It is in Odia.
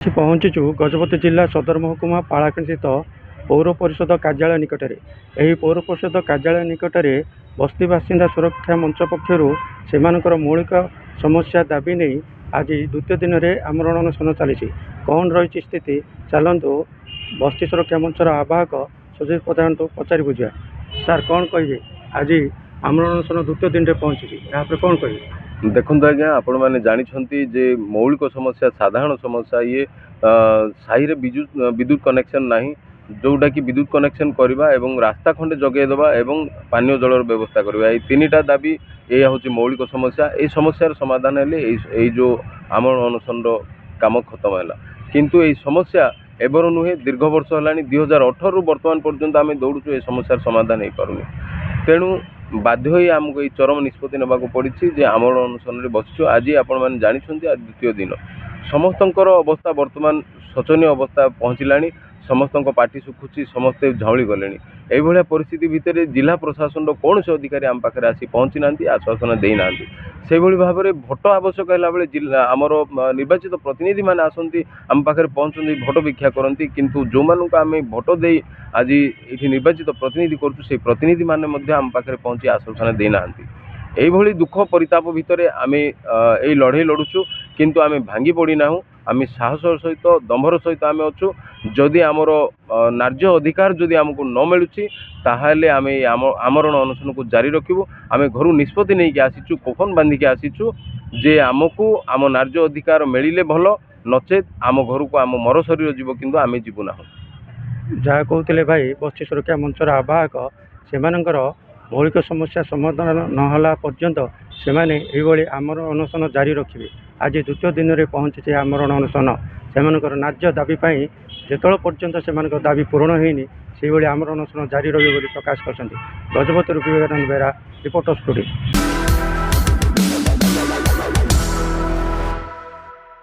ଆସି ପହଞ୍ଚିଛୁ ଗଜପତି ଜିଲ୍ଲା ସଦର ମହକୁମା ପାଳାଖେଡା ସ୍ଥିତ ପୌର ପରିଷଦ କାର୍ଯ୍ୟାଳୟ ନିକଟରେ। ଏହି ପୌର ପରିଷଦ କାର୍ଯ୍ୟାଳୟ ନିକଟରେ ବସ୍ତି ବାସିନ୍ଦା ସୁରକ୍ଷା ମଞ୍ଚ ପକ୍ଷରୁ ସେମାନଙ୍କର ମୌଳିକ ସମସ୍ୟା ଦାବି ନେଇ ଆଜି ଦ୍ୱିତୀୟ ଦିନରେ ଆମରଣ ଅନଶନ ଚାଲିଛି। କ'ଣ ରହିଛି ସ୍ଥିତି, ଚାଲନ୍ତୁ ବସ୍ତି ସୁରକ୍ଷା ମଞ୍ଚର ଆବାହକ ସୁଜିତ ପ୍ରଧାନଙ୍କୁ ପଚାରି ବୁଝିବା। ସାର୍, କ'ଣ କହିବେ? ଆଜି ଆମରଣ ଅନଶନ ଦ୍ୱିତୀୟ ଦିନରେ ପହଞ୍ଚିଛି, ଏହାପରେ କ'ଣ କହିବେ? ଦେଖନ୍ତୁ ଆଜ୍ଞା, ଆପଣମାନେ ଜାଣିଛନ୍ତି ଯେ ମୌଳିକ ସମସ୍ୟା ସାଧାରଣ ସମସ୍ୟା ଇଏ ସାହିରେ ବିଦ୍ୟୁତ କନେକ୍ସନ୍ ନାହିଁ, ଯେଉଁଟାକି ବିଦ୍ୟୁତ କନେକ୍ସନ୍ କରିବା ଏବଂ ରାସ୍ତା ଖଣ୍ଡେ ଯୋଗାଇଦେବା ଏବଂ ପାନୀୟ ଜଳର ବ୍ୟବସ୍ଥା କରିବା, এই ତିନିଟା ଦାବି ଏଇଆ ହେଉଛି ମୌଳିକ ସମସ୍ୟା। এই ସମସ୍ୟାର ସମାଧାନ ହେଲେ ଏଇ ଯେଉଁ ଆମରଣ ଅନଶନର କାମ ଖତମ ହେଲା। କିନ୍ତୁ এই ସମସ୍ୟା ଏବେର ନୁହେଁ, ଦୀର୍ଘ ବର୍ଷ ହେଲାଣି। 2018ରୁ ବର୍ତ୍ତମାନ ପର୍ଯ୍ୟନ୍ତ ଆମେ ଦୌଡ଼ୁଛୁ, এই ସମସ୍ୟାର ସମାଧାନ ହେଇପାରୁନି। ତେଣୁ ବାଧ୍ୟ ହୋଇ ଆମକୁ এই ଚରମ ନିଷ୍ପତ୍ତି ନେବାକୁ ପଡ଼ିଛି ଯେ ଆମରଣ ଅନଶନରେ ବସିଛୁ। ଆଜି ଆପଣମାନେ ଜାଣିଛନ୍ତି, ଆଜି ଦ୍ୱିତୀୟ ଦିନ। ସମସ୍ତଙ୍କର ଅବସ୍ଥା ବର୍ତ୍ତମାନ ଶୋଚନୀୟ ଅବସ୍ଥା ପହଞ୍ଚିଲାଣି। ସମସ୍ତଙ୍କ ପାଟି ଶୁଖୁଛି, ସମସ୍ତେ ଝାଉଳି ଗଲେଣି। ଏଇଭଳିଆ ପରିସ୍ଥିତି ଭିତରେ ଜିଲ୍ଲା ପ୍ରଶାସନର କୌଣସି ଅଧିକାରୀ ଆମ ପାଖରେ ଆସି ପହଞ୍ଚି ନାହାନ୍ତି, ଆଶ୍ୱାସନା ଦେଇନାହାନ୍ତି। ସେହିଭଳି ଭାବରେ ଭୋଟ ଆବଶ୍ୟକ ହେଲା ବେଳେ ଆମର ନିର୍ବାଚିତ ପ୍ରତିନିଧିମାନେ ଆସନ୍ତି, ଆମ ପାଖରେ ପହଞ୍ଚନ୍ତି, ଭୋଟ ଭିକ୍ଷା କରନ୍ତି। କିନ୍ତୁ ଯେଉଁମାନଙ୍କୁ ଆମେ ଭୋଟ ଦେଇ ଆଜି ଏଠି ନିର୍ବାଚିତ ପ୍ରତିନିଧି କରୁଛୁ, ସେହି ପ୍ରତିନିଧିମାନେ ମଧ୍ୟ ଆମ ପାଖରେ ପହଞ୍ଚି ଆଶ୍ୱାସନା ଦେଇନାହାନ୍ତି। এইଭଳି ଦୁଃଖ ପରିତାପ ଭିତରେ ଆମେ এই ଲଢ଼େଇ ଲଢ଼ୁଛୁ, କିନ୍ତୁ ଆମେ ଭାଙ୍ଗି ପଡ଼ିନାହୁଁ। ଆମେ ସାହସର ସହିତ, ଦମ୍ଭର ସହିତ ଆମେ ଅଛୁ। ଯଦି ଆମର ନ୍ୟାଯ୍ୟ ଅଧିକାର ଯଦି ଆମକୁ ନ ମିଳୁଛି, ତାହେଲେ ଆମେ ଆମରଣ ଅନଶନକୁ ଜାରି ରଖିବୁ। ଆମେ ଘରୁ ନିଷ୍ପତ୍ତି ନେଇକି ଆସିଛୁ, କୋଫନ ବାନ୍ଧିକି ଆସିଛୁ ଯେ ଆମକୁ ଆମ ନ୍ୟାଯ୍ୟ ଅଧିକାର ମିଳିଲେ ଭଲ, ନଚେତ୍ ଆମ ଘରକୁ ଆମ ମର ଶରୀର ଯିବ, କିନ୍ତୁ ଆମେ ଯିବୁ ନାହିଁ। ଯାହା କହୁଥିଲେ ଭାଇ, ବସ୍ତି ସୁରକ୍ଷା ମଞ୍ଚର ଆବାହକ, ସେମାନଙ୍କର ମୌଳିକ ସମସ୍ୟା ସମାଧାନ ନହେଲା ପର୍ଯ୍ୟନ୍ତ ସେମାନେ ଏହିଭଳି ଆମରଣ ଅନଶନ ଜାରି ରଖିବେ। ଆଜି ଦ୍ୱିତୀୟ ଦିନରେ ପହଞ୍ଚିଛି ଆମରଣ ଅନଶନ। ସେମାନଙ୍କର ନ୍ୟାଯ୍ୟ ଦାବି ପାଇଁ ଯେତେବେଳେ ପର୍ଯ୍ୟନ୍ତ ସେମାନଙ୍କ ଦାବି ପୂରଣ ହୋଇନି, ସେହିଭଳି ଆମରଣ ଅନଶନ ଜାରି ରହିବ ବୋଲି ପ୍ରକାଶ କରିଛନ୍ତି। ଗଜପତିରୁ ବିବେକାନନ୍ଦ ବେହେରା, ରିପୋର୍ଟର ଷ୍ଟୁଡ଼ିଓ।